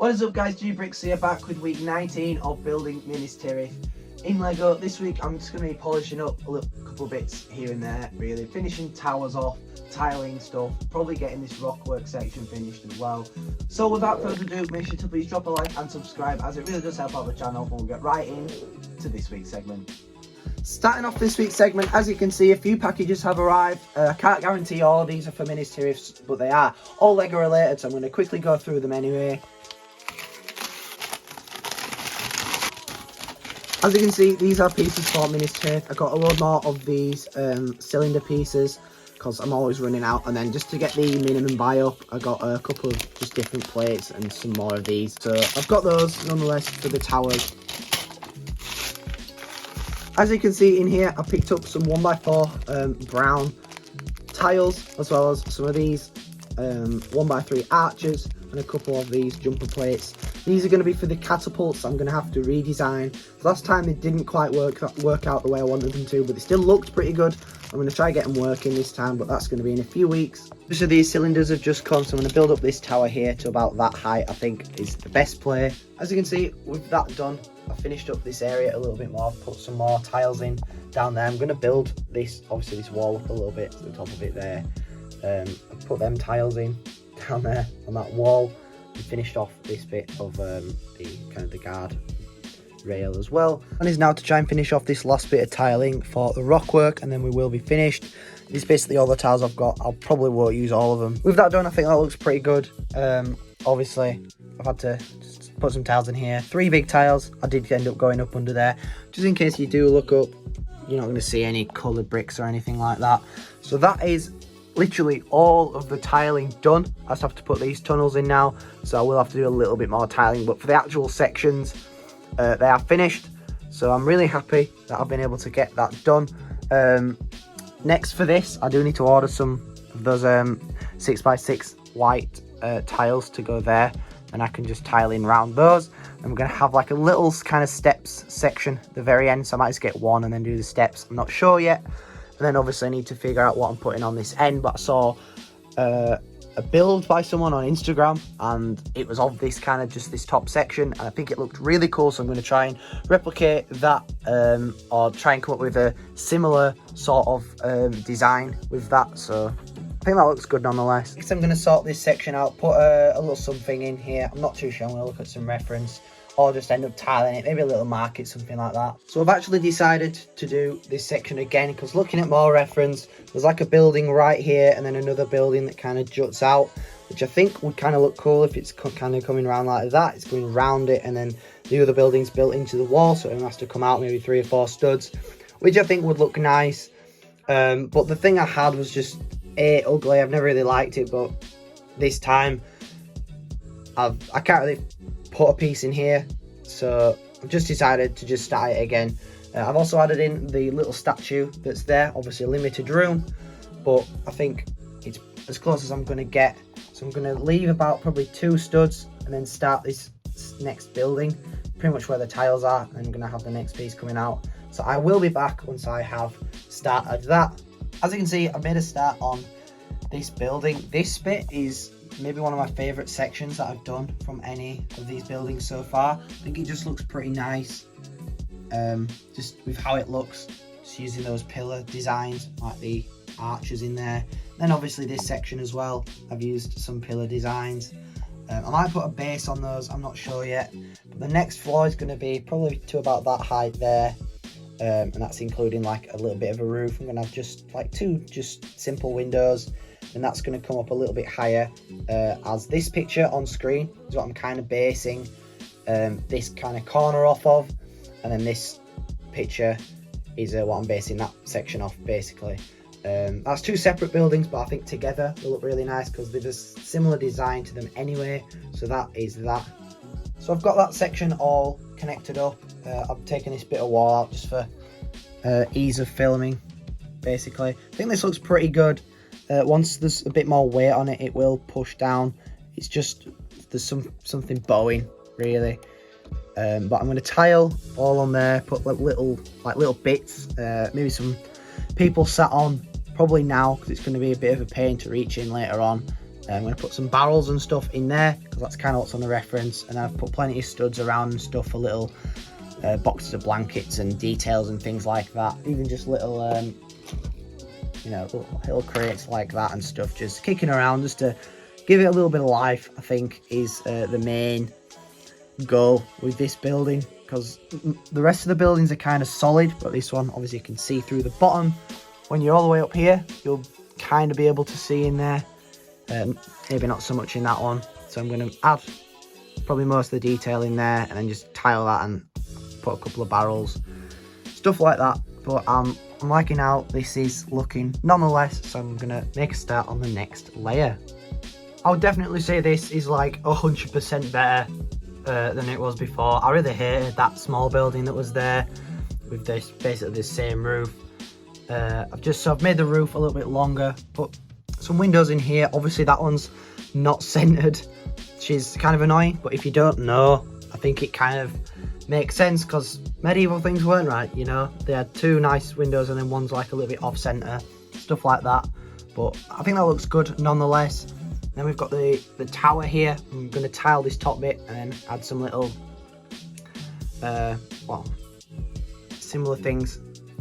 What is up guys, Brix here, back with week 19 of Building Minas Tirith in Lego. This week I'm just going to be polishing up a couple of bits here and there, really. Finishing towers off, tiling stuff, probably getting this rockwork section finished as well. So without further ado, make sure to please drop a like and subscribe, as it really does help out the channel, and we'll get right into this week's segment. Starting off this week's segment, as you can see, a few packages have arrived. I can't guarantee all of these are for Minas Tirith, but they are all Lego related, so I'm going to quickly go through them anyway. As you can see, these are pieces for Minas Tirith. I got a load more of these cylinder pieces because I'm always running out. And then just to get the minimum buy up, I got a couple of just different plates and some more of these. So I've got those nonetheless for the towers. As you can see in here, I picked up some 1x4 brown tiles, as well as some of these 1x3 arches and a couple of these jumper plates. These are going to be for the catapults I'm going to have to redesign. Last time they didn't quite work out the way I wanted them to, but they still looked pretty good. I'm going to try get them working this time, but that's going to be in a few weeks. So these cylinders have just come, so I'm going to build up this tower here to about that height. I think is the best play. As you can see, with that done, I finished up this area a little bit more. I've put some more tiles in down there. I'm going to build this, obviously this wall up a little bit to the top of it there. I've put them tiles in down there on that wall. And finished off this bit of the guard rail as well, and is now to try and finish off this last bit of tiling for the rock work, and then we will be finished. This is basically all the tiles I've got. I'll probably won't use all of them. With that done, I think that looks pretty good. Obviously I've had to just put some tiles in here, 3 big tiles. I did end up going up under there, just in case you do look up, you're not going to see any coloured bricks or anything like that. So that is literally all of the tiling done. I just have to put these tunnels in now, so I will have to do a little bit more tiling, but for the actual sections, they are finished. So I'm really happy that I've been able to get that done. Next for this, I do need to order some of those 6x6 white tiles to go there, and I can just tile in round those. And we're going to have like a little kind of steps section at the very end, so I might just get one and then do the steps. I'm not sure yet. And then obviously I need to figure out what I'm putting on this end, but I saw a build by someone on Instagram, and it was of this kind of just this top section, and I think it looked really cool, so I'm going to try and replicate that, or try and come up with a similar sort of design with that. So I think that looks good nonetheless. Next I'm going to sort this section out, put a little something in here. I'm not too sure, I'm going to look at some reference, or just end up tiling it, maybe a little market, something like that. So I've actually decided to do this section again, because looking at more reference, there's like a building right here and then another building that kind of juts out, which I think would kind of look cool if it's kind of coming around like that. It's going around it, and then the other building's built into the wall, so it has to come out maybe 3 or 4 studs, which I think would look nice. But the thing I had was just ugly. I've never really liked it, but this time I can't really put a piece in here, so I've just decided to just start it again. I've also added in the little statue that's there, obviously limited room, but I think it's as close as I'm going to get. So I'm going to leave about probably 2 studs and then start this next building pretty much where the tiles are, and I'm going to have the next piece coming out. So I will be back once I have started that. As you can see, I've made a start on this building. This bit is maybe one of my favorite sections that I've done from any of these buildings so far. I think it just looks pretty nice, just with how it looks, just using those pillar designs like the arches in there. Then obviously this section as well, I've used some pillar designs. I might put a base on those, I'm not sure yet, but the next floor is going to be probably to about that height there, and that's including like a little bit of a roof. I'm going to have just like 2 just simple windows, and that's going to come up a little bit higher, as this picture on screen is what I'm kind of basing this kind of corner off of, and then this picture is what I'm basing that section off basically. That's 2 separate buildings, but I think together they look really nice because they're just similar design to them anyway. So that is that. So I've got that section all connected up. I've taken this bit of wall out just for ease of filming basically. I think this looks pretty good. Once there's a bit more weight on it, it will push down. It's just there's something bowing really, but I'm going to tile all on there, put like little bits, maybe some people sat on probably now, because it's going to be a bit of a pain to reach in later on. I'm going to put some barrels and stuff in there because that's kind of what's on the reference, and I've put plenty of studs around and stuff for little boxes of blankets and details and things like that. Even just little you know, little crates like that and stuff, just kicking around just to give it a little bit of life, I think is the main goal with this building, because the rest of the buildings are kind of solid, but this one obviously you can see through the bottom. When you're all the way up here, you'll kind of be able to see in there, maybe not so much in that one. So I'm going to add probably most of the detail in there and then just tile that and put a couple of barrels, stuff like that. But I'm liking how this is looking nonetheless, so I'm gonna make a start on the next layer. I would definitely say this is like 100% better than it was before. I really hated that small building that was there with this basically the same roof. I've made the roof a little bit longer, put some windows in here. Obviously that one's not centered, which is kind of annoying, but if you don't know, I think it kind of makes sense because medieval things weren't right, you know. They had two nice windows and then one's like a little bit off center, stuff like that. But I think that looks good nonetheless. Then we've got the tower here. I'm going to tile this top bit and then add some little well, similar things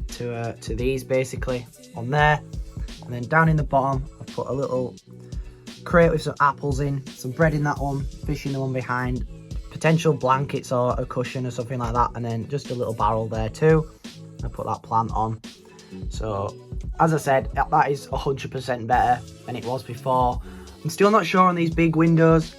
to these basically on there. And then down in the bottom I've put a little crate with some apples in, some bread in that one, fish in the one behind, potential blankets or a cushion or something like that, and then just a little barrel there too. I put that plant on. So as I said, that is 100% better than it was before. I'm still not sure on these big windows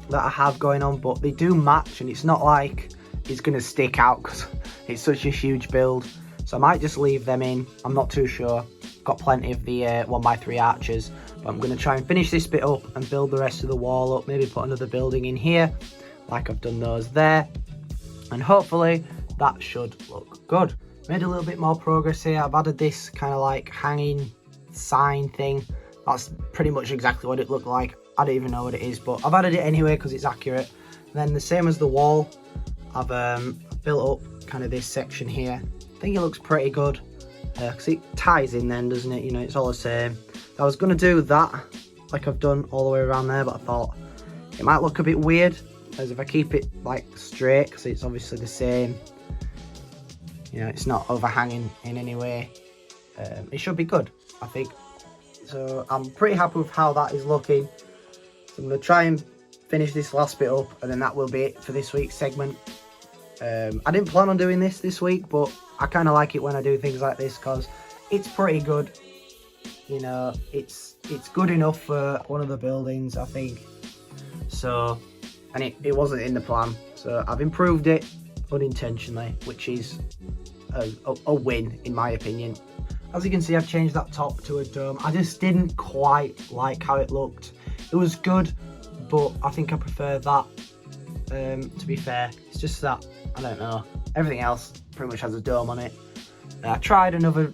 that I have going on, but they do match, and it's not like it's going to stick out because it's such a huge build. So I might just leave them in, I'm not too sure. Got plenty of the 1x3 arches, but I'm going to try and finish this bit up and build the rest of the wall up, maybe put another building in here like I've done those there, and hopefully that should look good. Made a little bit more progress here. I've added this kind of like hanging sign thing. That's pretty much exactly what it looked like. I don't even know what it is, but I've added it anyway because it's accurate. And then the same as the wall, I've built up kind of this section here. I think it looks pretty good because it ties in then, doesn't it? You know, it's all the same. I was going to do that like I've done all the way around there, but I thought it might look a bit weird as if I keep it like straight, because it's obviously the same, you know, it's not overhanging in any way. It should be good, I think. So I'm pretty happy with how that is looking. So I'm going to try and finish this last bit up, and then that will be it for this week's segment. I didn't plan on doing this week, but I kind of like it when I do things like this because it's pretty good. You know, it's good enough for one of the buildings, I think. So, and it wasn't in the plan, so I've improved it unintentionally, which is a win in my opinion. As you can see, I've changed that top to a dome. I just didn't quite like how it looked. It was good, but I think I prefer that, to be fair. It's just that, I don't know, everything else pretty much has a dome on it. I tried another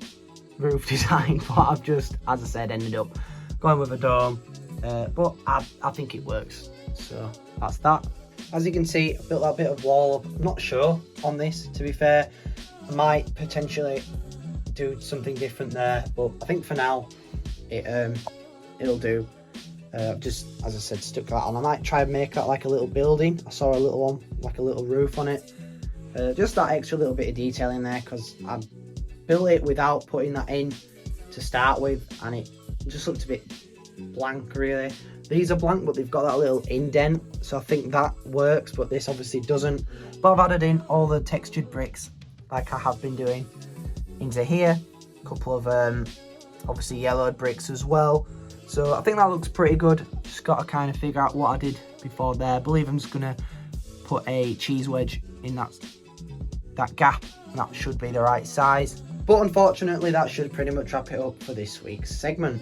roof design, but I've just, as I said, ended up going with a dome, but I think it works. So that's that. As you can see, I built that bit of wall up. I'm not sure on this, to be fair. I might potentially do something different there, but I think for now it'll do. Just, as I said, stuck that on. I might try and make that like a little building. I saw a little one, like a little roof on it. Just that extra little bit of detail in there, because I built it without putting that in to start with, and it just looked a bit blank really. These are blank, but they've got that little indent, so I think that works, but this obviously doesn't. But I've added in all the textured bricks like I have been doing into here. A couple of obviously yellowed bricks as well. So I think that looks pretty good. Just got to kind of figure out what I did before there. I believe I'm just gonna put a cheese wedge in that gap, and that should be the right size. But unfortunately, that should pretty much wrap it up for this week's segment.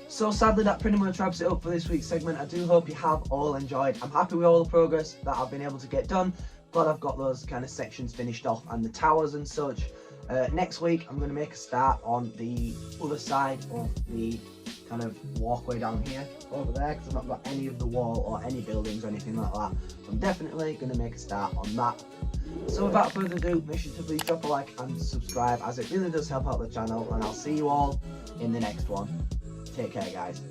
So sadly, that pretty much wraps it up for this week's segment. I do hope you have all enjoyed. I'm happy with all the progress that I've been able to get done. Glad I've got those kind of sections finished off and the towers and such. Next week, I'm going to make a start on the other side of the kind of walkway down here, over there, because I've not got any of the wall or any buildings or anything like that. So I'm definitely going to make a start on that. So without further ado, make sure to please drop a like and subscribe, as it really does help out the channel, and I'll see you all in the next one. Take care, guys.